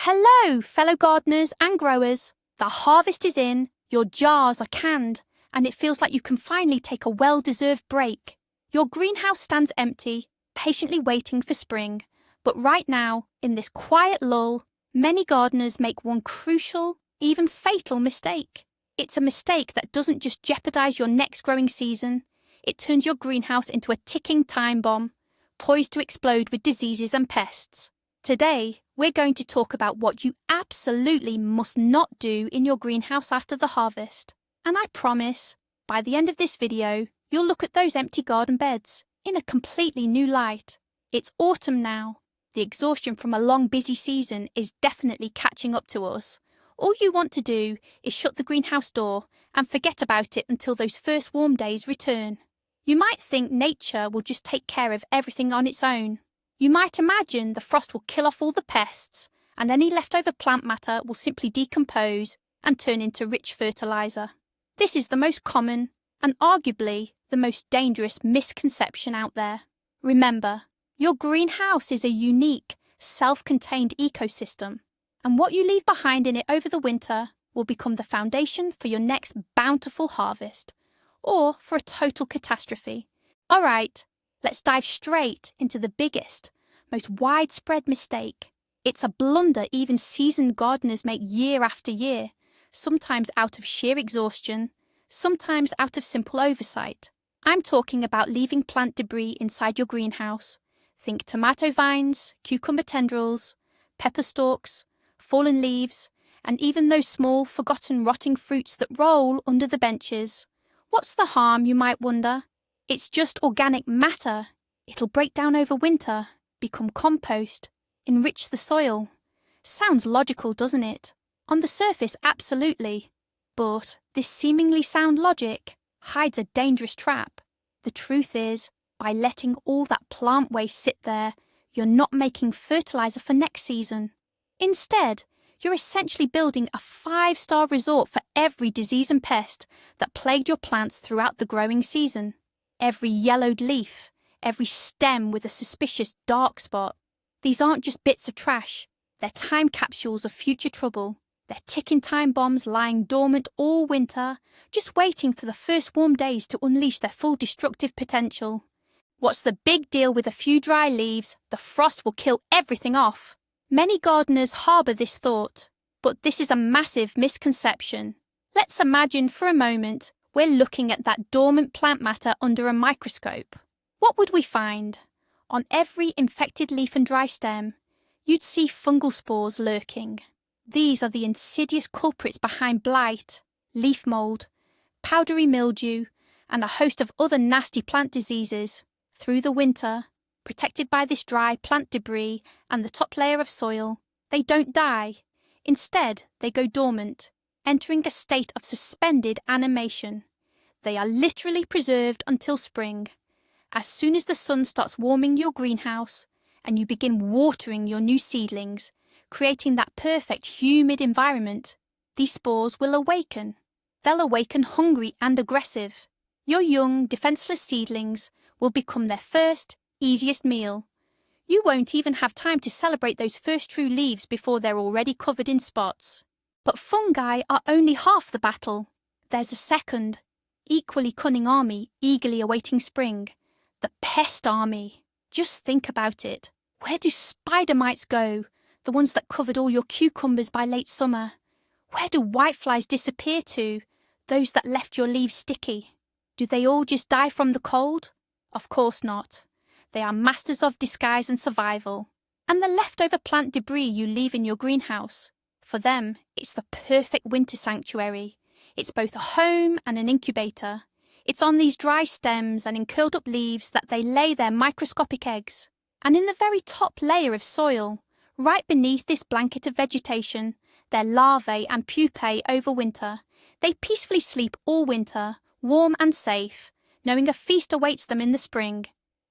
Hello, fellow gardeners and growers. The harvest is in, your jars are canned, and it feels like you can finally take a well-deserved break. Your greenhouse stands empty, patiently waiting for spring. But right now, in this quiet lull, many gardeners make one crucial, even fatal mistake. It's a mistake that doesn't just jeopardize your next growing season, it turns your greenhouse into a ticking time bomb, poised to explode with diseases and pests. Today, we're going to talk about what you absolutely must not do in your greenhouse after the harvest. And I promise, by the end of this video, you'll look at those empty garden beds in a completely new light. It's autumn now. The exhaustion from a long, busy season is definitely catching up to us. All you want to do is shut the greenhouse door and forget about it until those first warm days return. You might think nature will just take care of everything on its own. You might imagine the frost will kill off all the pests, and any leftover plant matter will simply decompose and turn into rich fertilizer. This is the most common, and arguably the most dangerous misconception out there. Remember, your greenhouse is a unique, self-contained ecosystem, and what you leave behind in it over the winter will become the foundation for your next bountiful harvest, or for a total catastrophe. All right, let's dive straight into the biggest, most widespread mistake. It's a blunder even seasoned gardeners make year after year, sometimes out of sheer exhaustion, sometimes out of simple oversight. I'm talking about leaving plant debris inside your greenhouse. Think tomato vines, cucumber tendrils, pepper stalks, fallen leaves, and even those small, forgotten rotting fruits that roll under the benches. What's the harm, you might wonder? It's just organic matter. It'll break down over winter, become compost, enrich the soil. Sounds logical, doesn't it? On the surface, absolutely. But this seemingly sound logic hides a dangerous trap. The truth is, by letting all that plant waste sit there, you're not making fertilizer for next season. Instead, you're essentially building a 5-star resort for every disease and pest that plagued your plants throughout the growing season. Every yellowed leaf, every stem with a suspicious dark spot. These aren't just bits of trash, they're time capsules of future trouble. They're ticking time bombs lying dormant all winter, just waiting for the first warm days to unleash their full destructive potential. What's the big deal with a few dry leaves? The frost will kill everything off. Many gardeners harbour this thought, but this is a massive misconception. Let's imagine for a moment we're looking at that dormant plant matter under a microscope. What would we find? On every infected leaf and dry stem, you'd see fungal spores lurking. These are the insidious culprits behind blight, leaf mould, powdery mildew, and a host of other nasty plant diseases. Through the winter, protected by this dry plant debris and the top layer of soil, they don't die. Instead, they go dormant, entering a state of suspended animation. They are literally preserved until spring. As soon as the sun starts warming your greenhouse and you begin watering your new seedlings, creating that perfect humid environment, these spores will awaken. They'll awaken hungry and aggressive. Your young, defenseless seedlings will become their first, easiest meal. You won't even have time to celebrate those first true leaves before they're already covered in spots. But fungi are only half the battle. There's a second, equally cunning army eagerly awaiting spring. The pest army. Just think about it. Where do spider mites go? The ones that covered all your cucumbers by late summer. Where do whiteflies disappear to? Those that left your leaves sticky. Do they all just die from the cold? Of course not. They are masters of disguise and survival. And the leftover plant debris you leave in your greenhouse, for them, it's the perfect winter sanctuary. It's both a home and an incubator. It's on these dry stems and in curled up leaves that they lay their microscopic eggs. And in the very top layer of soil, right beneath this blanket of vegetation, their larvae and pupae overwinter. They peacefully sleep all winter, warm and safe, knowing a feast awaits them in the spring.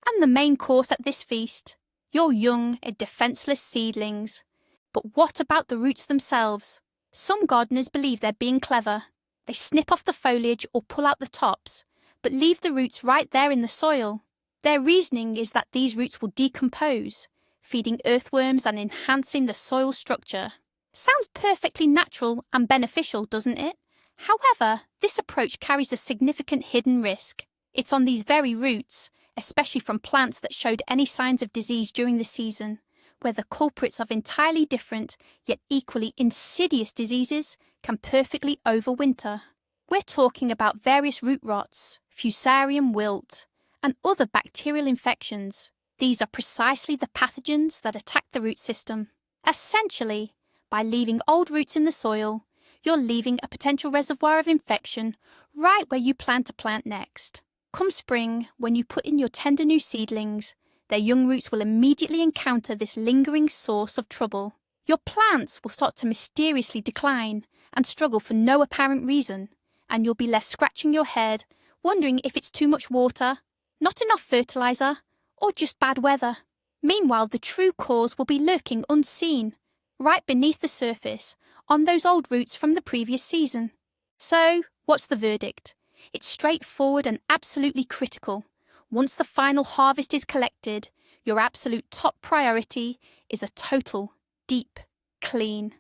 And the main course at this feast, your young and defenceless seedlings. But what about the roots themselves? Some gardeners believe they're being clever. They snip off the foliage or pull out the tops, but leave the roots right there in the soil. Their reasoning is that these roots will decompose, feeding earthworms and enhancing the soil structure. Sounds perfectly natural and beneficial, doesn't it? However, this approach carries a significant hidden risk. It's on these very roots, especially from plants that showed any signs of disease during the season, where the culprits of entirely different yet equally insidious diseases can perfectly overwinter. We're talking about various root rots, fusarium wilt, and other bacterial infections. These are precisely the pathogens that attack the root system. Essentially, by leaving old roots in the soil, you're leaving a potential reservoir of infection right where you plan to plant next. Come spring, when you put in your tender new seedlings, their young roots will immediately encounter this lingering source of trouble. Your plants will start to mysteriously decline and struggle for no apparent reason, and you'll be left scratching your head, wondering if it's too much water, not enough fertilizer, or just bad weather. Meanwhile, the true cause will be lurking unseen, right beneath the surface, on those old roots from the previous season. So, what's the verdict? It's straightforward and absolutely critical. Once the final harvest is collected, your absolute top priority is a total, deep clean.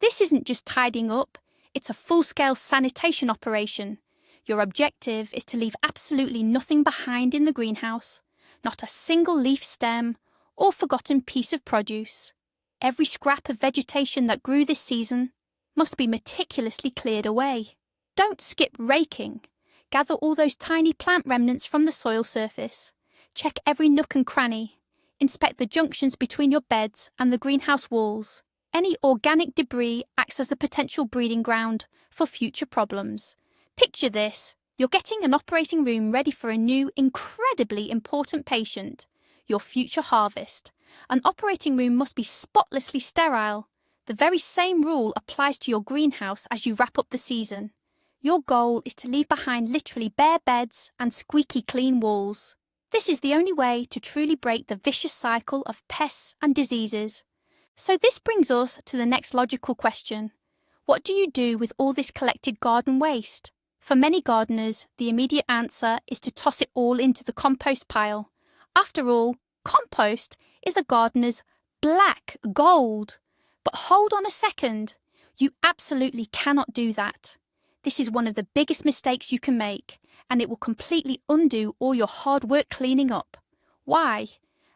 This isn't just tidying up, it's a full-scale sanitation operation. Your objective is to leave absolutely nothing behind in the greenhouse, not a single leaf stem or forgotten piece of produce. Every scrap of vegetation that grew this season must be meticulously cleared away. Don't skip raking. Gather all those tiny plant remnants from the soil surface. Check every nook and cranny. Inspect the junctions between your beds and the greenhouse walls. Any organic debris acts as a potential breeding ground for future problems. Picture this. You're getting an operating room ready for a new, incredibly important patient, your future harvest. An operating room must be spotlessly sterile. The very same rule applies to your greenhouse as you wrap up the season. Your goal is to leave behind literally bare beds and squeaky clean walls. This is the only way to truly break the vicious cycle of pests and diseases. So this brings us to the next logical question. What do you do with all this collected garden waste? For many gardeners, the immediate answer is to toss it all into the compost pile. After all, compost is a gardener's black gold. But hold on a second. You absolutely cannot do that. This is one of the biggest mistakes you can make, and it will completely undo all your hard work cleaning up. Why?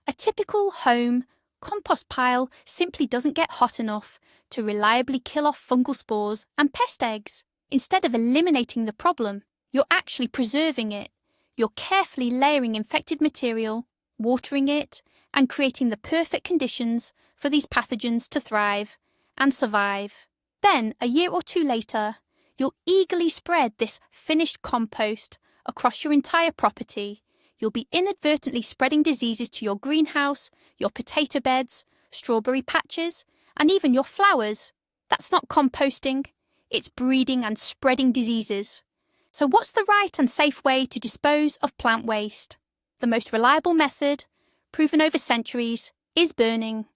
A typical home compost pile simply doesn't get hot enough to reliably kill off fungal spores and pest eggs. Instead of eliminating the problem, you're actually preserving it. You're carefully layering infected material, watering it, and creating the perfect conditions for these pathogens to thrive and survive. Then, a year or two later, you'll eagerly spread this finished compost across your entire property. You'll be inadvertently spreading diseases to your greenhouse, your potato beds, strawberry patches, and even your flowers. That's not composting, it's breeding and spreading diseases. So what's the right and safe way to dispose of plant waste? The most reliable method, proven over centuries, is burning.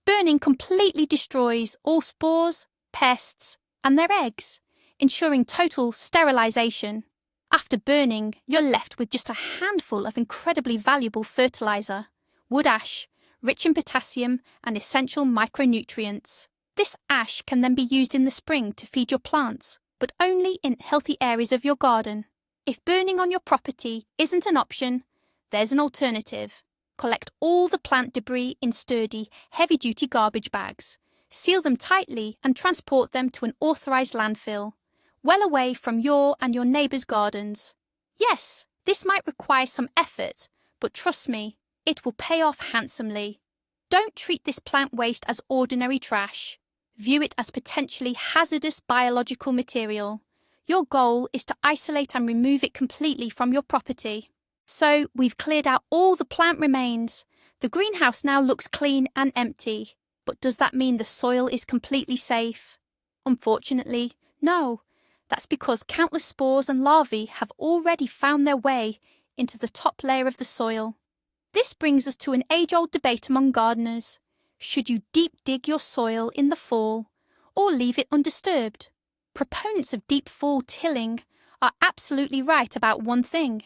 Burning completely destroys all spores, pests, and their eggs, ensuring total sterilisation. After burning, you're left with just a handful of incredibly valuable fertilizer, wood ash, rich in potassium and essential micronutrients. This ash can then be used in the spring to feed your plants, but only in healthy areas of your garden. If burning on your property isn't an option, there's an alternative. Collect all the plant debris in sturdy, heavy-duty garbage bags. Seal them tightly and transport them to an authorised landfill, well away from your and your neighbours' gardens. Yes, this might require some effort, but trust me, it will pay off handsomely. Don't treat this plant waste as ordinary trash. View it as potentially hazardous biological material. Your goal is to isolate and remove it completely from your property. So, we've cleared out all the plant remains. The greenhouse now looks clean and empty. But does that mean the soil is completely safe? Unfortunately, no. That's because countless spores and larvae have already found their way into the top layer of the soil. This brings us to an age-old debate among gardeners. Should you deep dig your soil in the fall or leave it undisturbed? Proponents of deep fall tilling are absolutely right about one thing.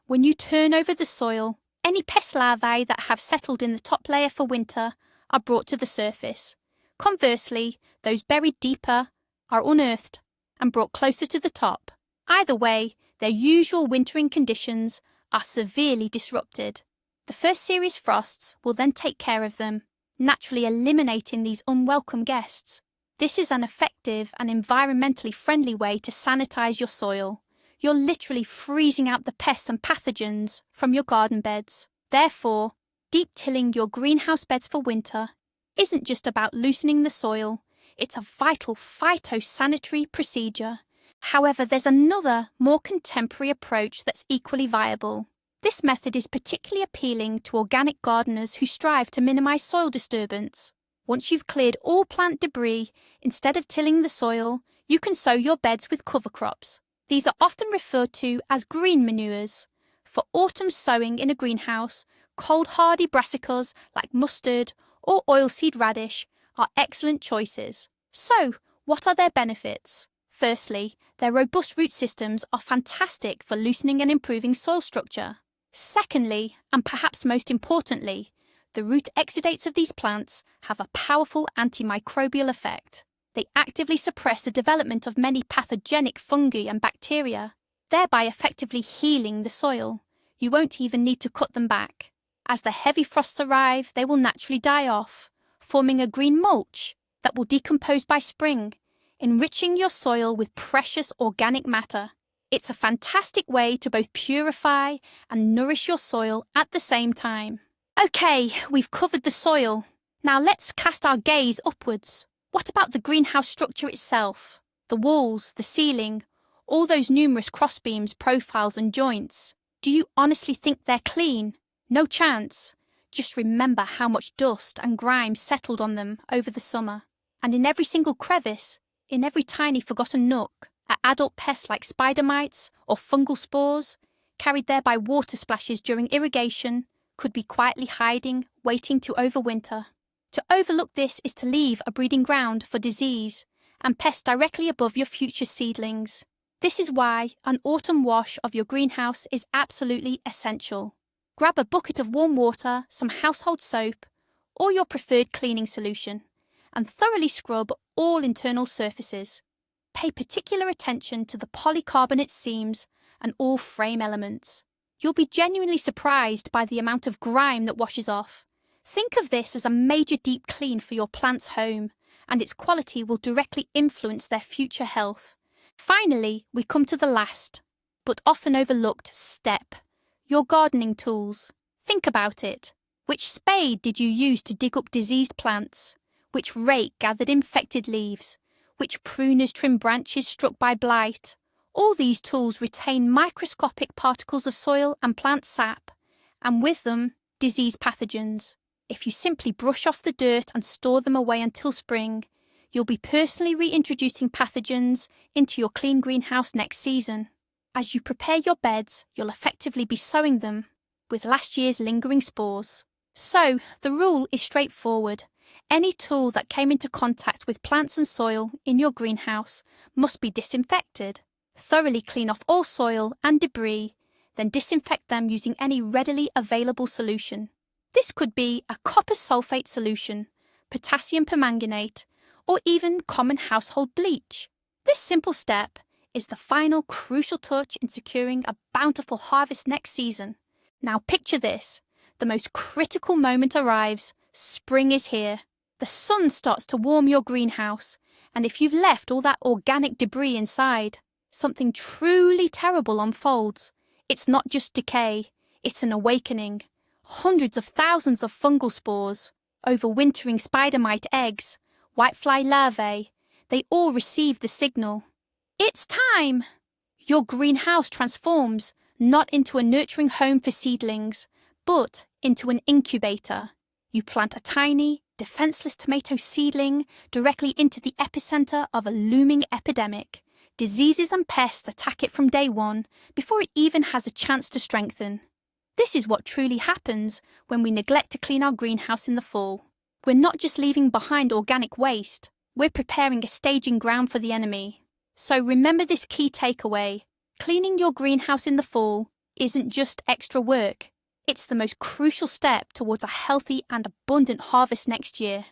When you turn over the soil, any pest larvae that have settled in the top layer for winter are brought to the surface. Conversely, those buried deeper are unearthed and brought closer to the top. Either way, their usual wintering conditions are severely disrupted. The first serious frosts will then take care of them, naturally eliminating these unwelcome guests. This is an effective and environmentally friendly way to sanitize your soil. You're literally freezing out the pests and pathogens from your garden beds. Therefore, deep tilling your greenhouse beds for winter isn't just about loosening the soil, it's a vital phytosanitary procedure. However, there's another, more contemporary approach that's equally viable. This method is particularly appealing to organic gardeners who strive to minimize soil disturbance. Once you've cleared all plant debris, instead of tilling the soil, you can sow your beds with cover crops. These are often referred to as green manures. For autumn sowing in a greenhouse, cold-hardy brassicas like mustard or oilseed radish are excellent choices. So, what are their benefits? Firstly, their robust root systems are fantastic for loosening and improving soil structure. Secondly, and perhaps most importantly, the root exudates of these plants have a powerful antimicrobial effect. They actively suppress the development of many pathogenic fungi and bacteria, thereby effectively healing the soil. You won't even need to cut them back. As the heavy frosts arrive, they will naturally die off, forming a green mulch that will decompose by spring, enriching your soil with precious organic matter. It's a fantastic way to both purify and nourish your soil at the same time. Okay, we've covered the soil. Now let's cast our gaze upwards. What about the greenhouse structure itself? The walls, the ceiling, all those numerous crossbeams, profiles and joints. Do you honestly think they're clean? No chance. Just remember how much dust and grime settled on them over the summer. And in every single crevice, in every tiny forgotten nook, are adult pests like spider mites or fungal spores, carried there by water splashes during irrigation, could be quietly hiding, waiting to overwinter. To overlook this is to leave a breeding ground for disease and pests directly above your future seedlings. This is why an autumn wash of your greenhouse is absolutely essential. Grab a bucket of warm water, some household soap, or your preferred cleaning solution, and thoroughly scrub all internal surfaces. Pay particular attention to the polycarbonate seams and all frame elements. You'll be genuinely surprised by the amount of grime that washes off. Think of this as a major deep clean for your plant's home, and its quality will directly influence their future health. Finally, we come to the last, but often overlooked step, your gardening tools. Think about it. Which spade did you use to dig up diseased plants? Which rake gathered infected leaves? Which pruners trimmed branches struck by blight? All these tools retain microscopic particles of soil and plant sap, and with them, disease pathogens. If you simply brush off the dirt and store them away until spring, you'll be personally reintroducing pathogens into your clean greenhouse next season. As you prepare your beds, you'll effectively be sowing them with last year's lingering spores. So, the rule is straightforward. Any tool that came into contact with plants and soil in your greenhouse must be disinfected. Thoroughly clean off all soil and debris, then disinfect them using any readily available solution. This could be a copper sulfate solution, potassium permanganate, or even common household bleach. This simple step is the final crucial touch in securing a bountiful harvest next season. Now picture this. The most critical moment arrives. Spring is here. The sun starts to warm your greenhouse, and if you've left all that organic debris inside, something truly terrible unfolds. It's not just decay, it's an awakening. Hundreds of thousands of fungal spores, overwintering spider mite eggs, whitefly larvae, they all receive the signal. It's time! Your greenhouse transforms not into a nurturing home for seedlings, but into an incubator. You plant a tiny, defenseless tomato seedling directly into the epicenter of a looming epidemic. Diseases and pests attack it from day one before it even has a chance to strengthen. This is what truly happens when we neglect to clean our greenhouse in the fall. We're not just leaving behind organic waste, we're preparing a staging ground for the enemy. So remember this key takeaway. Cleaning your greenhouse in the fall isn't just extra work, It's the most crucial step towards a healthy and abundant harvest next year.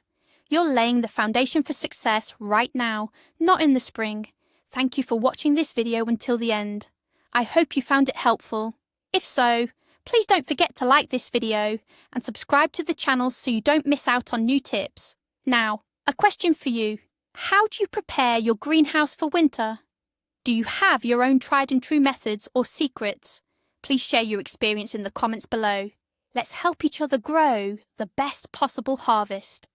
You're laying the foundation for success right now, not in the spring. Thank you for watching this video until the end. I hope you found it helpful. If so, please don't forget to like this video and subscribe to the channel so you don't miss out on new tips. Now, a question for you. How do you prepare your greenhouse for winter? Do you have your own tried and true methods or secrets? Please share your experience in the comments below. Let's help each other grow the best possible harvest.